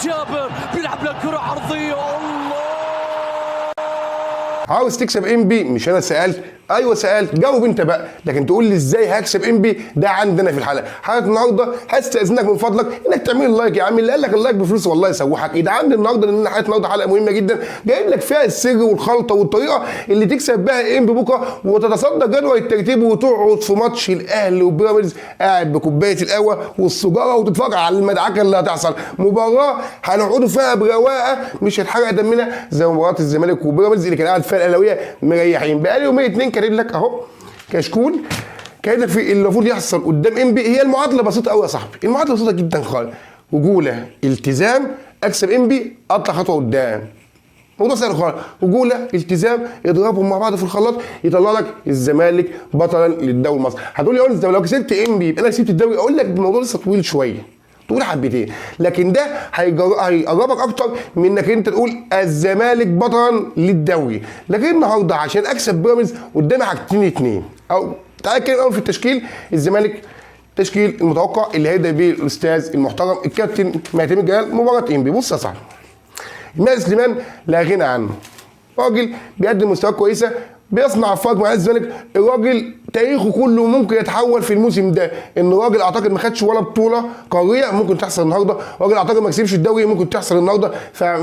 جابر بيلعب له كرة عرضية. الله، عاوز تكسب انبي؟ مش انا سالت؟ ايوه سالت، جاوب انت بقى. لكن تقول لي ازاي هكسب انبي؟ ده عندنا في الحلقه. حلقه النهارده هستاذنك من فضلك انك تعمل لايك يا عم. اللي قال لك اللايك بفلوس والله يسوحك. ده عندي النهارده لان حلقه النهارده حلقه مهمه جدا، جايب لك فيها السر والخلطه والطريقه اللي تكسب بها انبي بكره وتتصدى جدول الترتيب وتقعد في ماتش الاهلي وبيراميدز قاعد بكوبايه القهوه والسجاره وتتفرج على المدعكه اللي هتحصل. مباراه هنقعدوا فيها برواقه مش هتحرق دمنا زي مباراه الزمالك وبيراميدز اللي كان قاعد فيها الاهلاويه مريحين. بقالي يومين اتنين كاتب لك اهو كشكول كاتب في اللي المفروض يحصل قدام انبي. هي المعادله بسيطه قوي يا صاحبي، المعادله بسيطه جدا خالص. رجوله، التزام، اكسب انبي، اطلع خطوه قدام. موضوع سهل خالص. رجوله، التزام، اضربهم مع بعض في الخلاط يطلع لك الزمالك بطلا للدوري المصري. هتقول لي انت لو كسبت انبي يبقى انا كسبت الدوري. اقول لك الموضوع لسه طويل شويه، تقول حبتين، لكن ده هيقربك اكتر من انك انت تقول الزمالك بطلا للدوري. لكن النهارده عشان اكسب بيراميدز قدامي حاجتين اتنين. او تعالى كده الاول في التشكيل. الزمالك التشكيل المتوقع اللي هيبدا بيه الاستاذ المحترم الكابتن معتمد جلال مباراه انبي. بص يا صاحبي، ماهر سليمان لا غنى عنه، راجل بيقدم مستويات كويسه، بيصنع فرق مع الزمالك. الراجل تاريخه كله ممكن يتحول في الموسم ده. ان الراجل اعتقد ما خدش ولا بطوله قاريه، ممكن تحصل النهارده. الراجل اعتقد ما كسبش الدوري، ممكن تحصل النهارده.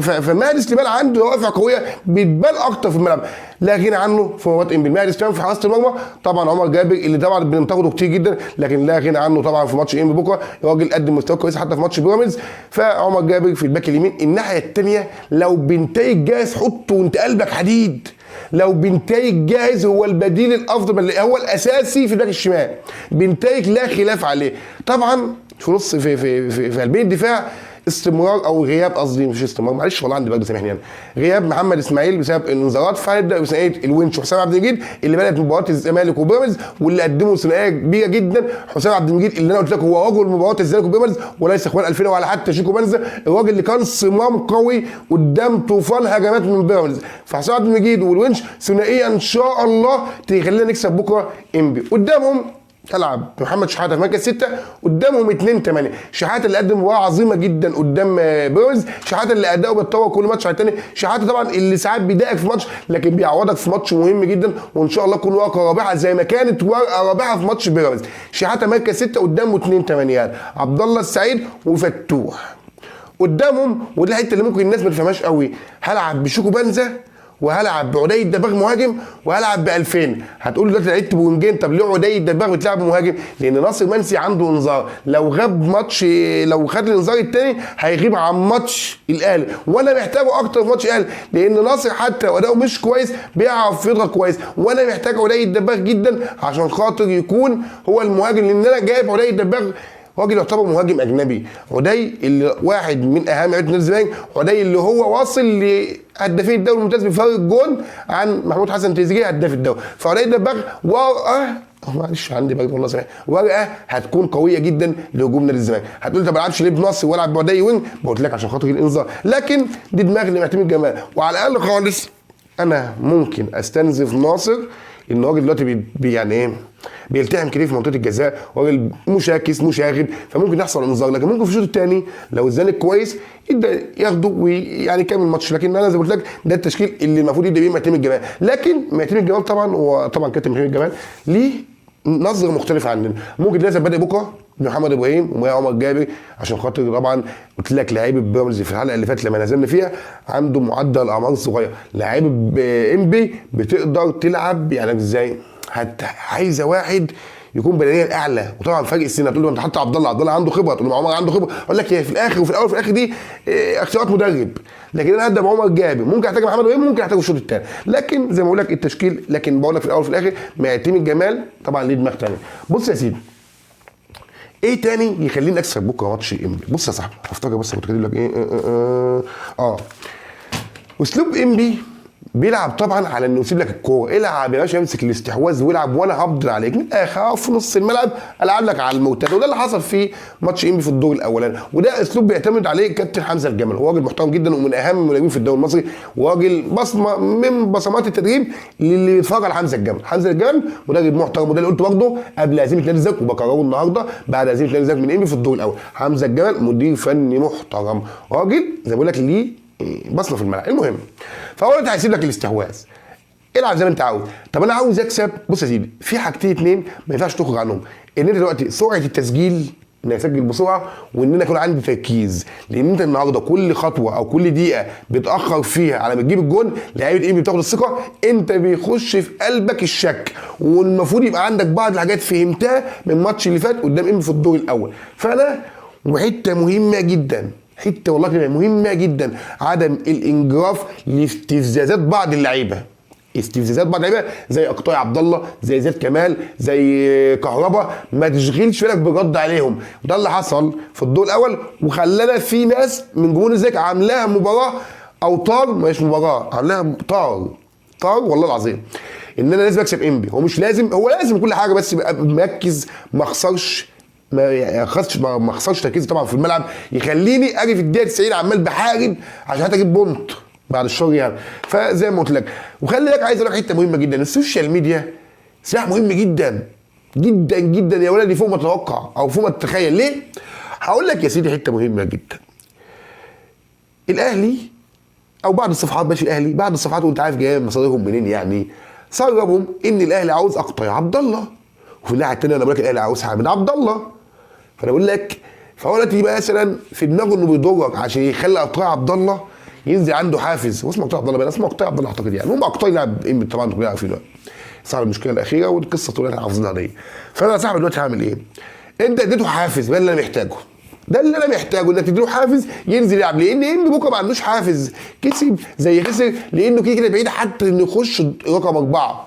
فماهر سليمان عنده دوافع قويه بتبان اكتر في الملعب. لا غنى عنه في مباراه انبي. ماهر سليمان في حراسه المرمى طبعا عمر جابر اللي طبعا بننتقده كتير جدا، لكن لا غنى عنه طبعا في ماتش انبي بكره. الراجل قدم مستوى كويس حتى في ماتش بيراميدز. فعمر جابر في الباك اليمين. الناحيه الثانيه لو بنتايج جاهز حطه وانت قلبك حديد. لو بنتايج جاهز هو البديل الافضل، بل هو الاساسي في الباك الشمال. بنتايج لا خلاف عليه. طبعا في نص في قلبين الدفاع استمرار او غياب، قصدي مش استمرار، معلش والله عندي برد سامحني يعني. غياب محمد اسماعيل بسبب الانذارات. فهنبدا بثنائيه الونش وحسام عبد المجيد اللي بدات مباراه الزمالك وبيراميدز واللي قدموا ثنائيه كبيره جدا. حسام عبد المجيد اللي انا قلت لك هو رجل مباراه الزمالك وبيراميدز وليس اخوان 2000 ولا حتى شيكو بنزا. الراجل اللي كان صمام قوي قدام طوفان هجمات من بيراميدز. فحسام عبد المجيد والونش ثنائيه ان شاء الله تخلينا نكسب بكره انبي. قدامهم تلعب محمد شحاته في مركز 6، قدامهم 2-8. شحاته اللي قدم مباراه عظيمه جدا قدام بيراميدز، شحاته اللي اداؤه بيتطور كل ماتش على الثاني، شحاته طبعا اللي ساعات بيضايقك في ماتش لكن بيعوضك في ماتش مهم جدا. وان شاء الله تكون ورقه رابعه زي ما كانت ورقه رابعه في ماتش بيراميدز. شحاته مركز 6 قدامه 2-8 عبد الله السعيد وفتوح. قدامهم ودي الحته اللي ممكن الناس ما تفهمهاش قوي، هلعب بشيكو بنزا وهلعب بعدي الدباغ مهاجم وهلعب ب2000. هتقول لي دلوقتي لعبت بونجين، طب ليه عدي الدباغ بتلعب مهاجم؟ لان ناصر منسي عنده انذار، لو غاب ماتش لو خد الانذار الثاني هيغيب عن ماتش الاهلي، وانا محتاجه اكتر في ماتش الاهلي لان ناصر حتى اداؤه مش كويس بيعرف يضغط كويس، وانا محتاج عدي الدباغ جدا عشان خاطر يكون هو المهاجم. لان انا جايب عدي الدباغ راجل يعتبر مهاجم اجنبي. عدي اللي واحد من اهم لعيبه نادي الزمالك، عدي اللي هو واصل لهدافين الدوري الممتاز بفارق جون عن محمود حسن تريزيجيه هداف الدوري. فعدي الدباغ ورقه، معلش عندي برد والله سامح، ورقه هتكون قويه جدا لهجوم نادي الزمالك. هتقول لي طب ما العبش ليه بنصر والعب بعدي وينج؟ قلت لك عشان خاطر الانذار، لكن دي دماغ لمعتمد جمال. وعلى الاقل خالص انا ممكن استنزف ناصر ان الراجل دلوقتي يعني ايه بيلتحم كتير في منطقه الجزاء، راجل مشاكس مشاغب، فممكن يحصل انذار. لكن ممكن في الشوط الثاني لو الزمالك كويس يبدا ياخده ويعني يكمل الماتش. لكن انا زي ما قلت لك ده التشكيل اللي المفروض يبدا بيه معتمد جمال. لكن معتمد جمال طبعا هو طبعا كابتن معتمد جمال ليه نظره مختلفه عننا. ممكن لازم بادئ بكره بمحمد ابراهيم ومعاه عمر جابر عشان خاطر طبعا قلت لك لعيبه بيراميدز في الحلقه اللي فاتت لما نزلنا فيها عنده معدل اعمار صغير. لعيبه انبي بتقدر تلعب يعني ازاي؟ عايزه واحد يكون بدنيا اعلى، وطبعا فرق السن. هتقول له انت حتى عبد الله عنده خبره، تقول له عمر عنده خبره، اقول لك هي في الاخر وفي الاول وفي الاخر دي اختيارات مدرب. لكن انا هبدا بعمر جابر، ممكن احتاج محمد ابراهيم، ممكن احتاج الشوط الثاني. لكن زي ما بقول لك التشكيل، لكن بقول لك في الاول وفي الاخر معتمد جمال طبعا ليه دماغ ثانيه. بص يا سيدي، ايه تاني يخليني اكسب بكره ماتش انبي؟ بص يا صاحبي هفتكر بس كنت كاتب لك ايه. اسلوب انبي بيلعب طبعا على انه يسيب لك الكوره، العب يا باشا، امسك الاستحواذ والعب وانا هفضل عليك من الاخر، اقف في نص الملعب العب لك على المرتد. وده اللي حصل في ماتش انبي في الدور الاولاني، وده اسلوب بيعتمد عليه كابتن حمزه الجمل. هو راجل محترم جدا ومن اهم المدربين في الدوري المصري، وراجل بصمه من بصمات التدريب اللي بيتفرج على حمزه الجمل. حمزه الجمل مدرب محترم، وده اللي قلته برضه قبل هزيمه نادي الزمالك وبكرره النهارده بعد هزيمه نادي الزمالك من انبي في الدور الاول. حمزه الجمل مدير فني محترم، راجل زي ما بقول لك ليه بصمه في الملعب. المهم، فهو انت هيسيب لك الاستحواذ، العب زي ما انت عاوز. طب انا عاوز اكسب. بص يا سيدي، في حاجتين اتنين ما ينفعش تخرج عنهم، ان انت دلوقتي سرعه التسجيل، ان اسجل بسرعه، وان انا يكون عندي تركيز. لان انت النهارده كل خطوه او كل دقيقه بتاخر فيها على ما تجيب الجون، لعيبه انبي بتاخد الثقه، انت بيخش في قلبك الشك. والمفروض يبقى عندك بعض الحاجات فهمتها من الماتش اللي فات قدام انبي في الدور الاول. فانا وحته مهمه جدا، حته والله كده مهمه جدا، عدم الانجراف لاستفزازات بعض اللعيبه. استفزازات بعض اللعيبه زي اقطاع عبد الله، زي زياد كمال، زي كهربا، ما تشغلش بالك برد عليهم. وده اللي حصل في الدور الاول، وخلانا في ناس من جمهور الزمالك عاملاها مباراه او طار، مش مباراه، عاملاها طار والله العظيم ان انا لازم اكسب انبي. هو مش لازم، هو لازم كل حاجه، بس يبقى مركز، ما اخسرش، ما اخسرش تركيزي طبعا في الملعب، يخليني اجي في الدقيقه 90 عمال بحارب عشان اجيب بونت بعد الشر يعني. فزي ما قلت لك، وخلي بالك عايز اقول لك حته مهمه جدا، السوشيال ميديا سلاح مهم جدا جدا جدا يا ولدي، فوق ما تتوقع او فوق ما تتخيل. ليه؟ هقول لك يا سيدي حته مهمه جدا. الاهلي او بعض الصفحات، ماشي الاهلي بعض الصفحات وانت عارف جايه مصادرهم منين يعني، سربهم ان الاهلي عاوز اقطاع عبد الله، وفي الناحيه الثانيه انا بقول لك الاهلي عاوز حامد عبد الله. فانا بقول لك، فهو دلوقتي يبقى مثلا في دماغه انه بيضرك عشان يخلي اقطاع عبد الله ينزل عنده حافز. هو اسمه اقطاع عبد الله بقى، اسمه اقطاع عبد الله اعتقد يعني، هم اقطاع يلعب انبي طبعا كلنا عارفين صعب المشكله الاخيره والقصه طول احنا حافظينها دي. فانا يا صاحبي دلوقتي هعمل ايه؟ انت اديته حافز، ده اللي انا محتاجه، ده اللي انا محتاجه، انك تديله حافز ينزل يلعب. لان انبي بكره ما عندوش حافز، كسب زي خسر، لانه كده بعيد حتى انه يخش رقم 4.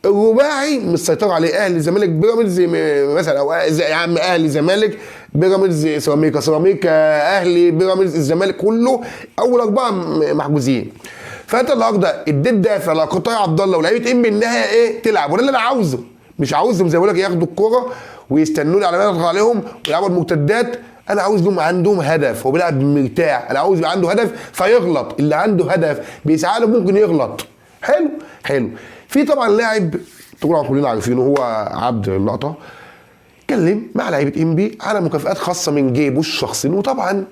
الرباعي مسيطر عليه اهلي زمالك بيراميدز مثلا، او يا عم اهلي زمالك بيراميدز سيراميكا اهلي بيراميدز الزمالك، كله اول 4 محجوزين. فانت النهارده اديت دافع لقطاع عبد الله ولاعيبه انبي انها ايه تلعب، وده اللي انا عاوزه. مش عاوزهم زي ما بقول لك ياخدوا الكوره ويستنوني على ما اضغط عليهم ويلعبوا المرتدات. انا عاوز لهم عندهم هدف، هو بيلعب مرتاح، انا عاوز يبقى عنده هدف فيغلط. اللي عنده هدف بيسعى له ممكن يغلط. حلو. في طبعا لاعب طبعا كلنا عارفينه، هو عبد اللقطه، اتكلم مع لعيبه انبي على مكافآت خاصه من جيبه الشخصي. وطبعا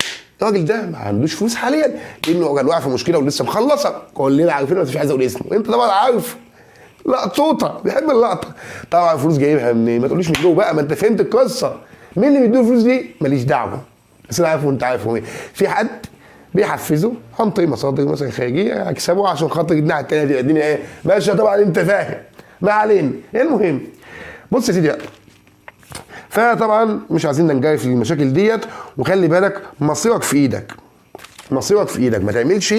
الراجل ده ما عندوش فلوس حاليا لانه كان واقع في مشكله ولسه مخلصه، كلنا عارفينه بس مش عايز اقول اسمه، انت طبعا عارف لقطوطه بيحب اللقطه. طبعا فلوس جايبها منين؟ ما تقوليش من جوه بقى، ما انت فهمت القصه. مين اللي بيديله الفلوس دي؟ ماليش دعوه، بس انا عارف وانت عارف. في حد بيحفزه عن طريق مصادر مثلا خارجيه يكسبوا عشان خاطر الناحيه الثانيه دي الدنيا ايه ماشيه. طبعا انت فاهم، ما علينا. المهم بص يا سيدي، فطبعا مش عايزين ننجرف في المشاكل ديت، وخلي بالك مصيرك في ايدك، مصيرك في ايدك. ما تعملش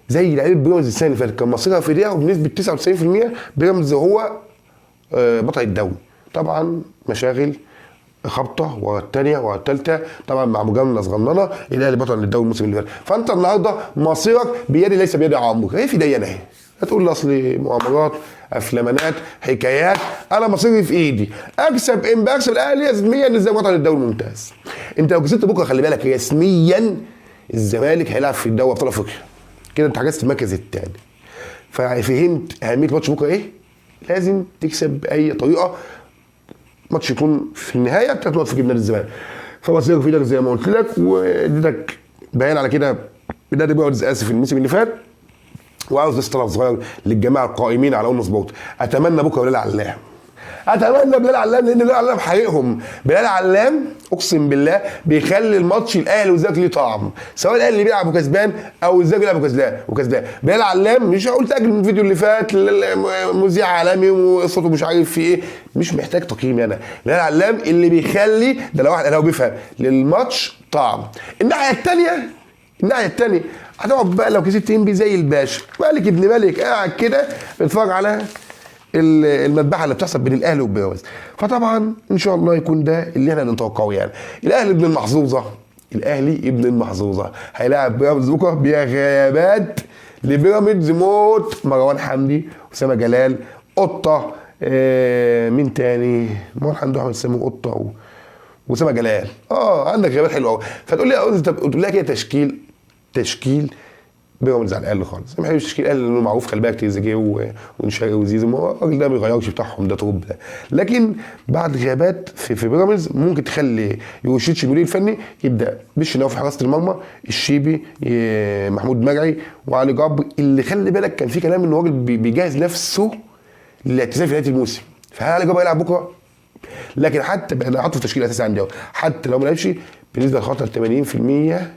زي لعيبه بيراميدز السنه اللي فاتت، كان مصيرها في ايديها وبنسبه 99% بيراميدز هو بطل الدوري. طبعا مشاغل خبطه ورا الثانيه ورا الثالثه، طبعا مع مجامله صغننه الاهلي بطل الدوري الموسم اللي فات. فانت النهارده مصيرك بيدي ليس بيد عمرك، هي في ايدي انا اهي. هتقول لي اصل مؤامرات افلامانات حكايات، انا مصيري في ايدي، اكسب اكسب الاهلي رسميا زي بطل الدوري الممتاز. انت لو كسبت بكره خلي بالك رسميا الزمالك هيلعب في الدوري ابطال افريقيا، كده انت حجزت المركز الثاني. ففهمت اهميه ماتش بكره ايه؟ لازم تكسب باي طريقه، ماتش يكون في النهايه 3 نقط في جيب نادي الزمالك. فمصيرك في ايدك زي ما قلت لك، واديتك بيان على كده نادي بيراميدز اسف الموسم اللي فات. وعاوز بس طلب صغير للجماعه القائمين على اون سبورت، اتمنى بكره بلال علام، اتمنى بلال علام، لان بلال علام حقيقهم. بلال علام اقسم بالله بيخلي الماتش الاهلي والزمالك ليه طعم، سواء الاهلي اللي بيلعب وكسبان او الزمالك بيلعب وكسبان. بلال علام مش هقول تاجل من الفيديو اللي فات مذيع عالمي وصوته مش عارف في ايه، مش محتاج تقييم انا. بلال علام اللي بيخلي ده لو واحد لو بيفهم للماتش طعم. الناحيه الثانيه هتقعد بقى لو كسبت انبي زي الباشا مالك ابن مالك قاعد كده بيتفرج على المذبحه اللي بتحصل بين الاهلي وبيراميدز. فطبعا ان شاء الله يكون ده اللي احنا نتوقعه يعني. الاهلي ابن المحظوظه الاهلي ابن المحظوظه هيلاعب بيراميدز بكره بغيابات لبيراميدز موت مروان حمدي، اسامه جلال، قطه، مين تاني؟ مروان حمدي واحمد سامي قطه واسامه جلال. عندك غيابات حلوه قوي. فتقول لي طب تقول لها كده تشكيل بيراميدز على الاقل خالص. ما بحبش تشكيل الاهلي لانه معروف، خلي بالك تريزيجيه ونشاري وزيزو، ما هو الراجل ده ما بيغيرش بتاعهم، ده توب ده. لكن بعد غيابات في بيراميدز ممكن تخلي يوشيتش المدير الفني يبدا بالشناوي في حراسه المرمى، الشيبي، محمود مرعي، وعلي جبر، اللي خلي بالك كان في كلام ان الراجل بيجهز نفسه للاعتزال في نهايه الموسم. فهل علي جبر يلعب بكره؟ لكن حتى انا حاطه في تشكيل اساسي عندي اهو، حتى لو ما لعبش بنسبه خطر 80%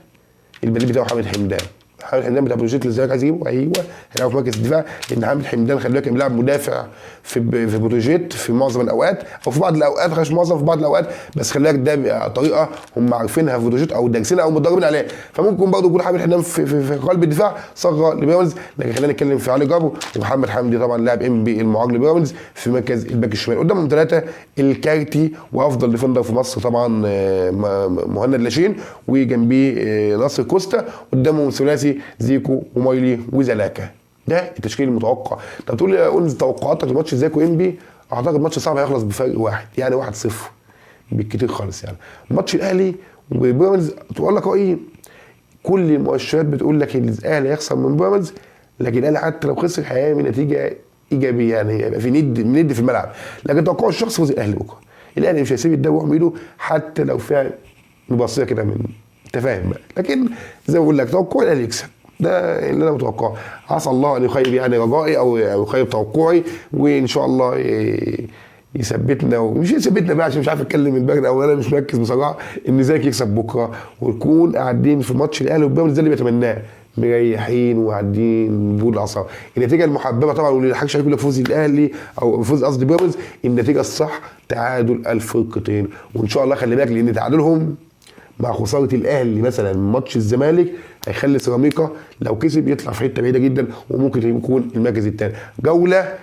البديل بتاعه حامد حمدان. حامد حمدان بتاع بروجيت اللي الزمالك عايز يجيبه، ايوه هيلعب في مركز الدفاع، لان حامد حمدان خلي بالك كان بيلعب مدافع في بروجيت في معظم الاوقات، او في بعض الاوقات، مش معظم، في بعض الاوقات، بس خلي بالك ده طريقه هم عارفينها في بروجيت او دارسينها او متدربين عليها. فممكن برضه يكون حامد حمدان في قلب الدفاع صغر لبيراميدز. لكن خلينا نتكلم في علي جبر ومحمد حمدي، طبعا لاعب انبي المعار لبيراميدز في مركز الباك الشمال. قدامهم ثلاثه، الكارتي وافضل ديفندر في مصر طبعا مهند لاشين، وجنبيه ناصر كوستا، قدامهم ثلاثي زيكو ومايلي وزلاكا. ده التشكيل المتوقع. طب تقول لي قول توقعاتك لماتش زيكو انبي. اعتقد ماتش صعب هيخلص بفرق واحد، يعني 1-0 بالكتير خالص. يعني ماتش الاهلي وبيراميدز تقول لك ايه، كل المؤشرات بتقول لك الاهلي هيخسر من بيراميدز، لكن الاهلي حتى لو خسر هيعمل نتيجه ايجابيه، يعني هيبقى في ند في الملعب. لكن توقع الشخصي فوز الاهلي بكره. الاهلي مش هيسيب الدوري يروح بايده حتى لو فيها مبصيه كده من انت فاهم بقى. لكن زي ما بقول لك توقع الاهلي يكسب، ده اللي انا متوقعه. عسى الله ان يخيب يعني رجائي او يخيب توقعي، وان شاء الله يثبتنا، ومش يثبتنا بقى عشان مش عارف اتكلم الباقي، او انا مش مركز بصراحه، ان زيك يكسب بكره ونكون قاعدين في ماتش الاهلي وبيراميدز ده اللي بيتمناه، مريحين وقاعدين بول العصا. النتيجه المحببه طبعا، واللي ما يضحكش عليك يقول لك فوز الاهلي او فوز قصدي بيراميدز، النتيجه الصح تعادل الفرقتين. وان شاء الله خلي بالك، لان تعادلهم مع خساره الاهلي مثلا ماتش الزمالك هيخلي سيراميكا لو كسب يطلع في حته بعيده جدا، وممكن يكون المركز الثاني. جوله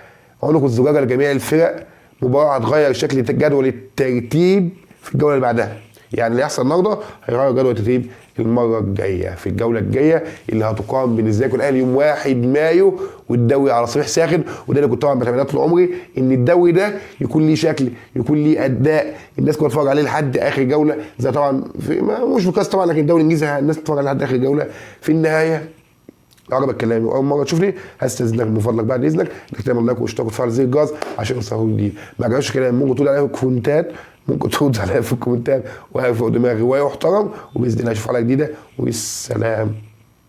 عنق الزجاجه لجميع الفرق، مباراه هتغير شكل جدول الترتيب في الجوله اللي بعدها. يعني اللي هيحصل النهارده هيغير جدول الترتيب المره الجايه في الجوله الجايه اللي هتقام بين الزمالك والاهلي يوم 1 مايو، والدوري على صريح ساخن. وده اللي كنت طبعا بتمناه طول عمري، ان الدوري ده يكون ليه شكل، يكون ليه اداء، الناس كلها تتفرج عليه لحد اخر جوله، زي طبعا في مش بكاس طبعا، لكن الدوري الانجليزي الناس تتفرج عليه لحد اخر جوله. في النهايه لو عجبك كلامي واول مره تشوفني هستاذنك من فضلك بعد اذنك انك تعمل لايك واشتراك وتفعل زر الجرس عشان يوصلك جديد. ما عجبكش كلامي ممكن تقول عليا في الكومنتات، ممكن ترد عليا في الكومنتات، وهي فوق دماغي وهي محترم، وباذن الله اشوف حلقه جديده، والسلام.